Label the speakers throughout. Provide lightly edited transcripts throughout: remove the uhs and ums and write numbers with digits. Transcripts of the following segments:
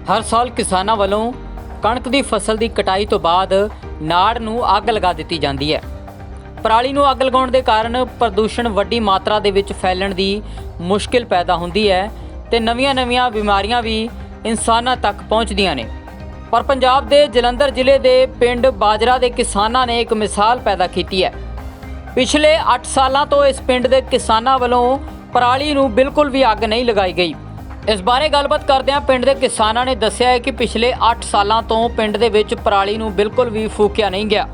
Speaker 1: हर साल किसानां ਵੱਲੋਂ कणक ਦੀ ਫਸਲ ਦੀ ਕਟਾਈ ਤੋਂ ਬਾਅਦ ਨਾੜ ਨੂੰ ਅੱਗ ਲਗਾ ਦਿੱਤੀ ਜਾਂਦੀ ਹੈ। ਪਰਾਲੀ ਨੂੰ ਅੱਗ ਲਗਾਉਣ ਦੇ ਕਾਰਨ ਪ੍ਰਦੂਸ਼ਣ ਵੱਡੀ ਮਾਤਰਾ ਦੇ ਵਿੱਚ ਫੈਲਣ ਦੀ ਮੁਸ਼ਕਿਲ ਪੈਦਾ ਹੁੰਦੀ ਹੈ ਤੇ ਨਵੀਆਂ-ਨਵੀਆਂ ਬਿਮਾਰੀਆਂ ਵੀ ਇਨਸਾਨਾਂ ਤੱਕ ਪਹੁੰਚਦੀਆਂ ਨੇ। ਪਰ ਪੰਜਾਬ ਦੇ ਜਲੰਧਰ ਜ਼ਿਲ੍ਹੇ ਦੇ ਪਿੰਡ ਬਾਜਰਾ ਦੇ ਕਿਸਾਨਾਂ ਨੇ ਇੱਕ ਮਿਸਾਲ ਪੈਦਾ ਕੀਤੀ ਹੈ। ਪਿਛਲੇ 8 ਸਾਲਾਂ ਤੋਂ ਇਸ ਪਿੰਡ ਦੇ ਕਿਸਾਨਾਂ ਵੱਲੋਂ ਪਰਾਲੀ ਨੂੰ ਬਿਲਕੁਲ ਵੀ ਅੱਗ ਨਹੀਂ ਲਗਾਈ ਗਈ। इस बारे गलबात करदਿਆਂ पिंड के किसानों ने दस्सिया है कि पिछले 8 सालों तो पिंड दे विच पराली नूं बिल्कुल भी फूकिया नहीं गया,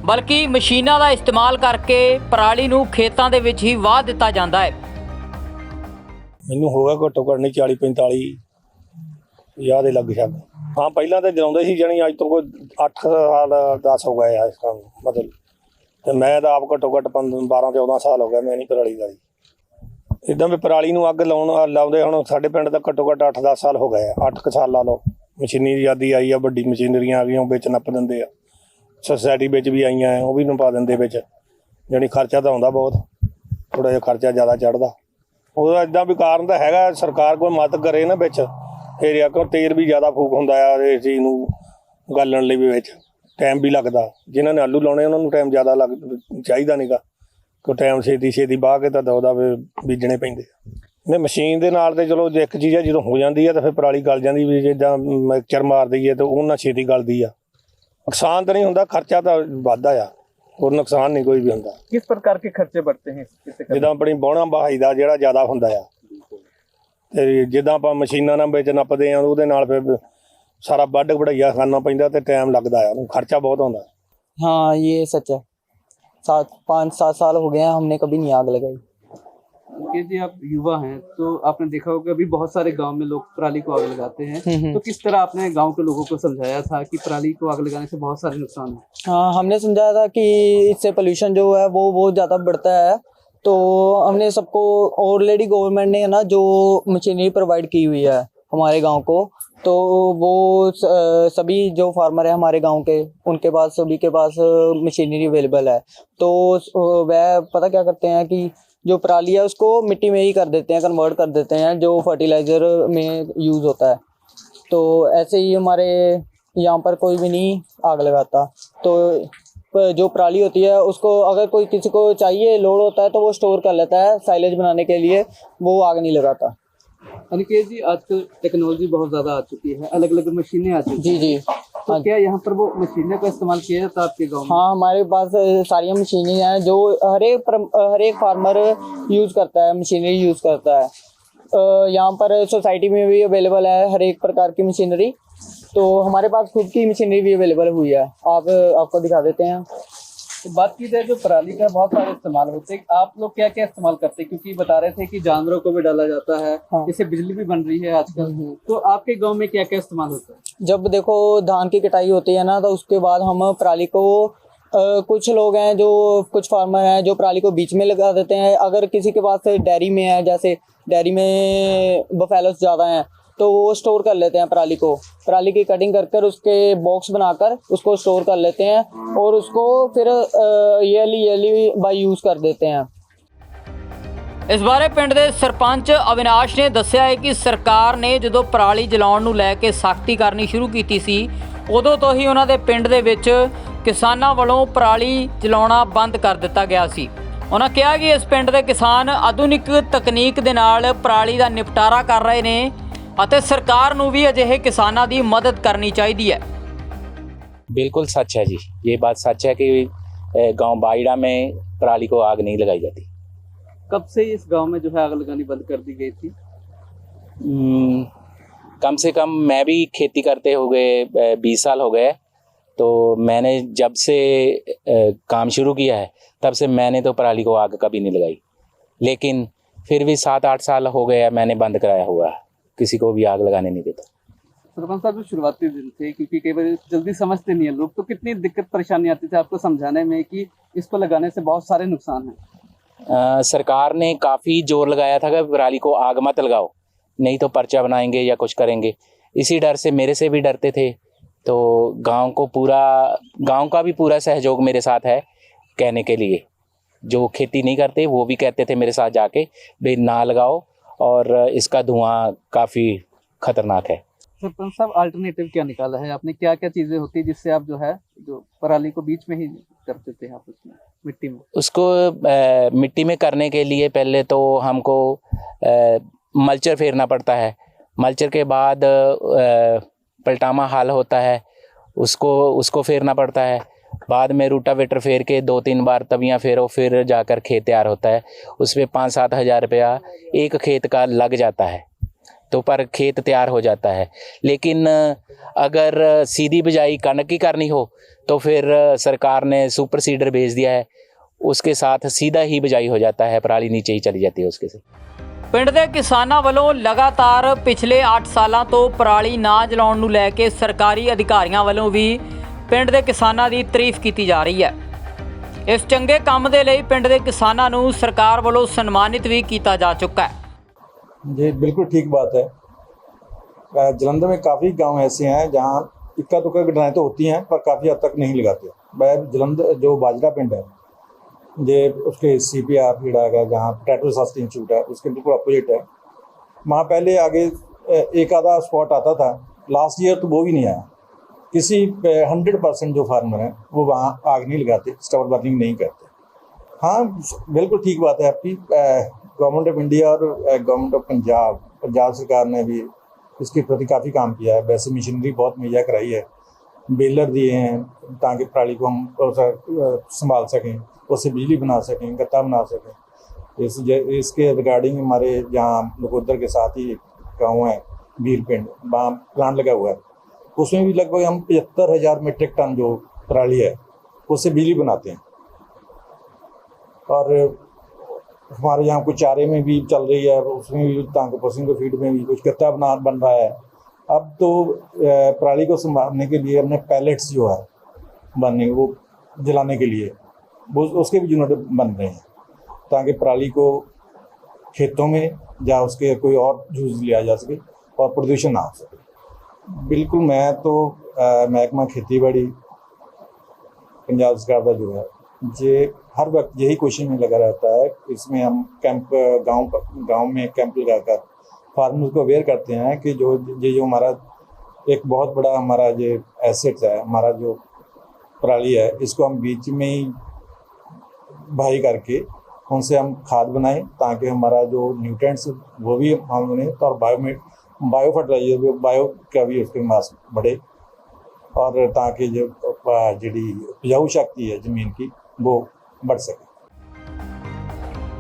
Speaker 1: बल्कि मशीनां दा इस्तेमाल करके पराली नूं खेतां दे विच ही वाह दिता जांदा है।
Speaker 2: मैनूं हो गया घट्टो घट्ट नहीं 40-45 दे लग शक। हाँ पहलां तो जलाउंदे सी, जानी अज तो कोई 8 साल 10 हो गए इस काम मतलब, तो मैं तो आप घट्टो घट्ट 12-14 साल हो गए मैं नहीं पराली लाई। इदां भी पराली नूं अग लाउंदे हुण साडे पिंड दा घट्टो घट्ट 8-10 साल हो गए, 8 साल ला लो। मशीनी आजादी आई है, वड्डी मशीनरियां आ गईयां, विच नप दिंदे आ। सोसाइटी विच भी आईयां वो भी नपा दिंदे विच, जानी खर्चा तो आउंदा बहुत, थोड़ा जिहा खर्चा ज़्यादा चढ़दा। ਉਹਦਾ इदां भी कारण तो हैगा, सरकार कोई मदद करे ना विच, फिर आखो तेल भी ज़्यादा फूक हुंदा है इस चीज़ नूं गालण लई, भी विच टाइम भी लगदा। जिन्हां ने आलू लाउणे उन्हां नूं टाइम ज़्यादा लग चाहीदा नहींगा, को टाइम छेती बाह के तो दौदा बीजने पैंदे। नहीं मशीन दे नाल ते चलो एक चीज़ है, जो हो जाती है तो फिर पराली गल जाती, भी जिद्दां मिक्सचर मार दईए तो उन्हां छेती गलदी आ। नुकसान तो नहीं हुंदा, खर्चा तो वधदा आ, और नुकसान नहीं कोई भी हुंदा।
Speaker 3: किस प्रकार के खर्चे बढ़ते हैं?
Speaker 2: जिद्दां अपनी बाहना बहाई दा जिहड़ा ज़्यादा हुंदा आ, ते जिद्दां आपां मशीनां नाल विच नपदे आ उहदे नाल फिर सारा वढ वढाइया खाना पैंदा ते टाइम लगदा आ, खर्चा बहुत हुंदा।
Speaker 4: हाँ ये सच है, 5-7 साल हो गए हैं हमने कभी नहीं आग लगाई।
Speaker 3: अंकित जी आप युवा हैं तो आपने देखा होगा अभी बहुत सारे गांव में लोग पराली को आग लगाते हैं, तो किस तरह आपने गांव के लोगों को समझाया था कि पराली को आग लगाने से बहुत सारे नुकसान हैं?
Speaker 4: हाँ हमने समझाया था कि इससे पोल्यूशन जो है वो बहुत ज़्यादा बढ़ता है, तो हमने सबको ऑलरेडी गवर्नमेंट ने है ना जो मशीनरी प्रोवाइड की हुई है हमारे गाँव को, तो वो सभी जो फार्मर है हमारे गांव के उनके पास सभी के पास मशीनरी अवेलेबल है। तो वह पता क्या करते हैं कि जो पराली है उसको मिट्टी में ही कर देते हैं, कन्वर्ट कर देते हैं, जो फर्टिलाइज़र में यूज़ होता है। तो ऐसे ही हमारे यहाँ पर कोई भी नहीं आग लगाता। तो जो पराली होती है उसको अगर कोई किसी को चाहिए लोड होता है तो वो स्टोर कर लेता है साइलेज बनाने के लिए, वो आग नहीं लगाता।
Speaker 3: अनिकेत जी आजकल टेक्नोलॉजी बहुत ज़्यादा आ चुकी है, अलग अलग मशीनें आ चुकी हैं।
Speaker 4: जी
Speaker 3: तो क्या यहाँ पर वो मशीनें का इस्तेमाल किया जाता है आपके गाँव में?
Speaker 4: हाँ हमारे पास सारी मशीनें हैं जो हर एक फार्मर यूज़ करता है, मशीनरी यूज़ करता है। यहाँ पर सोसाइटी में भी अवेलेबल है हर एक प्रकार की मशीनरी, तो हमारे पास खुद की मशीनरी भी अवेलेबल हुई है, आपको दिखा देते हैं।
Speaker 3: तो बात की जाए जो पराली का बहुत सारे इस्तेमाल होते हैं, आप लोग क्या क्या इस्तेमाल करते हैं? क्योंकि बता रहे थे कि जानवरों को भी डाला जाता है,
Speaker 4: हाँ।
Speaker 3: इससे बिजली भी बन रही है आजकल, तो आपके गांव में क्या क्या इस्तेमाल होता है?
Speaker 4: जब देखो धान की कटाई होती है ना, तो उसके बाद हम पराली को कुछ लोग हैं जो कुछ फार्मर हैं जो पराली को बीच में लगा देते हैं। अगर किसी के पास डेयरी में है, जैसे डेयरी में बफेलोस ज़्यादा हैं तो वो स्टोर कर लेते हैं पराली को, पराली की कटिंग कर कर उसके बॉक्स बनाकर उसको स्टोर कर लेते हैं और उसको फिर ईयरली बाई यूज़ कर देते हैं।
Speaker 1: इस बारे पिंड दे सरपंच अविनाश ने दस्सिया है कि सरकार ने जो पराली जलाउण नूं लै के सख्ती करनी शुरू की सी, उदों तो ही उन्हां दे पिंड दे विच किसानां वल्लों पराली जलाउणा बंद कर दिता गया सी। उन्हां कहा कि इस पिंड दे किसान आधुनिक तकनीक दे नाल पराली दा निपटारा कर रहे ने ਅਤੇ सरकार नूं भी अजिहे किसानां दी मदद करनी चाहिए है।
Speaker 5: बिल्कुल सच है जी, ये बात सच है कि गांव बाइडा में पराली को आग नहीं लगाई जाती।
Speaker 3: कब से इस गांव में जो है आग लगानी बंद कर दी गई थी?
Speaker 5: कम से कम मैं भी खेती करते हो गए 20 साल हो गए, तो मैंने जब से काम शुरू किया है तब से मैंने तो पराली को आग कभी नहीं लगाई, लेकिन फिर भी 7-8 साल हो गए मैंने बंद कराया हुआ है, किसी को भी आग लगाने नहीं देता।
Speaker 3: सरपंच साहब जो शुरुआती दिन थे, क्योंकि कई बार जल्दी समझते नहीं है लोग, तो कितनी दिक्कत परेशानी आती थी आपको समझाने में कि इसको लगाने से बहुत सारे नुकसान हैं?
Speaker 5: सरकार ने काफ़ी जोर लगाया था कि पराली को आग मत लगाओ, नहीं तो पर्चा बनाएंगे या कुछ करेंगे। इसी डर से मेरे से भी डरते थे, तो गांव का भी पूरा सहयोग मेरे साथ है कहने के लिए। जो खेती नहीं करते वो भी कहते थे मेरे साथ जाके भाई ना लगाओ, और इसका धुआं काफ़ी खतरनाक है।
Speaker 3: सरपंच साहब अल्टरनेटिव क्या निकाला है आपने, क्या क्या चीजें होती है जिससे आप जो है जो पराली को बीच में ही कर देते हैं आप उसमें मिट्टी में?
Speaker 5: उसको मिट्टी में करने के लिए पहले तो हमको मल्चर फेरना पड़ता है। मल्चर के बाद पलटामा हाल होता है, उसको फेरना पड़ता है। बाद में रूटावेटर फेर के 2-3 बार तबियाँ फेरो, फिर जाकर खेत तैयार होता है। उसमें 5-7 हज़ार रुपया एक खेत का लग जाता है, तो पर खेत तैयार हो जाता है। लेकिन अगर सीधी बिजाई कणक की करनी हो तो फिर सरकार ने सुपर सीडर भेज दिया है, उसके साथ सीधा ही बिजाई हो जाता है, पराली नीचे ही चली जाती है उसके से।
Speaker 1: ਪਿੰਡ ਦੇ ਕਿਸਾਨਾਂ ਵੱਲੋਂ ਲਗਾਤਾਰ ਪਿਛਲੇ 8 ਸਾਲਾਂ ਤੋਂ ਪਰਾਲੀ ਨਾ ਜਲਾਉਣ ਨੂੰ ਲੈ ਕੇ ਸਰਕਾਰੀ ਅਧਿਕਾਰੀਆਂ ਵੱਲੋਂ ਵੀ ਪਿੰਡ ਦੇ ਕਿਸਾਨਾਂ ਦੀ ਤਾਰੀਫ ਕੀਤੀ ਜਾ ਰਹੀ ਹੈ। ਇਸ ਚੰਗੇ ਕੰਮ ਦੇ ਲਈ ਪਿੰਡ ਦੇ ਕਿਸਾਨਾਂ ਨੂੰ ਸਰਕਾਰ ਵੱਲੋਂ ਸਨਮਾਨਿਤ ਵੀ ਕੀਤਾ ਜਾ ਚੁੱਕਾ ਹੈ।
Speaker 6: जी बिल्कुल ठीक बात है। जलंधर में काफ़ी गांव ऐसे हैं जहां इक्का दुक्का घटनाएं तो होती हैं पर काफ़ी हद तक नहीं लगाते। वह जलंधर जो बाजरा पिंड है, ये उसके CPR खिड़ा है जहाँ पोटैटो रिसर्च इंस्टीट्यूट है, उसके बिल्कुल अपोजिट है। वहाँ पहले आगे एक आधा स्पॉट आता था, लास्ट ईयर तो वो भी नहीं आया। किसी 100% जो फार्मर हैं वो वहाँ आग नहीं लगाते, स्टबल बर्निंग नहीं करते। हाँ बिल्कुल ठीक बात है आपकी। गवर्नमेंट ऑफ इंडिया और गवर्नमेंट ऑफ पंजाब सरकार ने भी इसके प्रति काफ़ी काम किया है। वैसे मशीनरी बहुत मुहैया कराई है, बेलर दिए हैं ताकि पराली को हम संभाल सकें, उससे बिजली बना सकें, गत्ता बना सकें। इसके रिगार्डिंग हमारे जहाँ नकोदर के साथ ही गाँव है बीर पिंड, वहाँ प्लांट लगा हुआ है, उसमें भी लगभग हम 75,000 मीट्रिक टन जो पराली है उससे बिजली बनाते हैं। और हमारे यहाँ कुछ चारे में भी चल रही है, उसमें भी ताकि पशुओं के फीड में भी कुछ गत्ता बन रहा है। अब तो पराली को संभालने के लिए हमने पैलेट्स जो है बनने वो जलाने के लिए वो उसके भी यूनिट बन रहे हैं ताकि पराली को खेतों में या उसके कोई और यूज लिया जा सके और प्रदूषण ना हो सके। बिल्कुल मैं तो महकमा खेतीबाड़ी पंजाब सरकार का जो है ये हर वक्त यही कोशिश में लगा रहता है। इसमें हम कैंप गांव में कैंप लगाकर फार्मर्स को अवेयर करते हैं कि जो हमारा एक बहुत बड़ा हमारा ये एसेट्स है, हमारा जो पराली है, इसको हम बीच में ही भाई करके उनसे हम खाद बनाएं ताकि हमारा जो न्यूट्रिएंट्स वो भी हम उन्हें और बायो फर्टिलाइजर बायो का भी उसके मास बढ़े और ताकि जो जी उपजाऊ शक्ति है ज़मीन की वो बढ़ सके।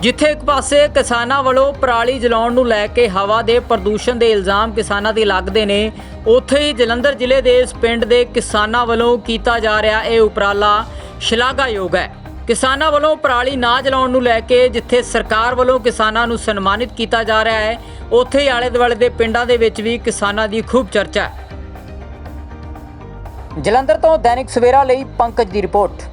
Speaker 1: ਜਿੱਥੇ ਇੱਕ ਪਾਸੇ ਕਿਸਾਨਾਂ ਵੱਲੋਂ ਪਰਾਲੀ ਜਲਾਉਣ ਨੂੰ ਲੈ ਕੇ ਹਵਾ ਦੇ ਪ੍ਰਦੂਸ਼ਣ ਦੇ ਇਲਜ਼ਾਮ ਕਿਸਾਨਾਂ ਦੇ ਲੱਗਦੇ ਨੇ, ਉੱਥੇ ਹੀ ਜਲੰਧਰ ਜ਼ਿਲ੍ਹੇ ਦੇ ਇਸ ਪਿੰਡ ਦੇ ਕਿਸਾਨਾਂ ਵੱਲੋਂ ਕੀਤਾ ਜਾ ਰਿਹਾ ਇਹ ਉਪਰਾਲਾ ਸ਼ਲਾਘਾਯੋਗ ਹੈ। ਕਿਸਾਨਾਂ ਵੱਲੋਂ ਪਰਾਲੀ ਨਾ ਜਲਾਉਣ ਨੂੰ ਲੈ ਕੇ ਜਿੱਥੇ ਸਰਕਾਰ ਵੱਲੋਂ ਕਿਸਾਨਾਂ ਨੂੰ ਸਨਮਾਨਿਤ ਕੀਤਾ ਜਾ ਰਿਹਾ ਹੈ, ਉੱਥੇ ਹੀ ਆਲੇ ਦੁਆਲੇ ਦੇ ਪਿੰਡਾਂ ਦੇ ਵਿੱਚ ਵੀ ਕਿਸਾਨਾਂ ਦੀ ਖੂਬ ਚਰਚਾ ਹੈ। ਜਲੰਧਰ ਤੋਂ ਦੈਨਿਕ ਸਵੇਰਾ ਲਈ ਪੰਕਜ ਦੀ ਰਿਪੋਰਟ।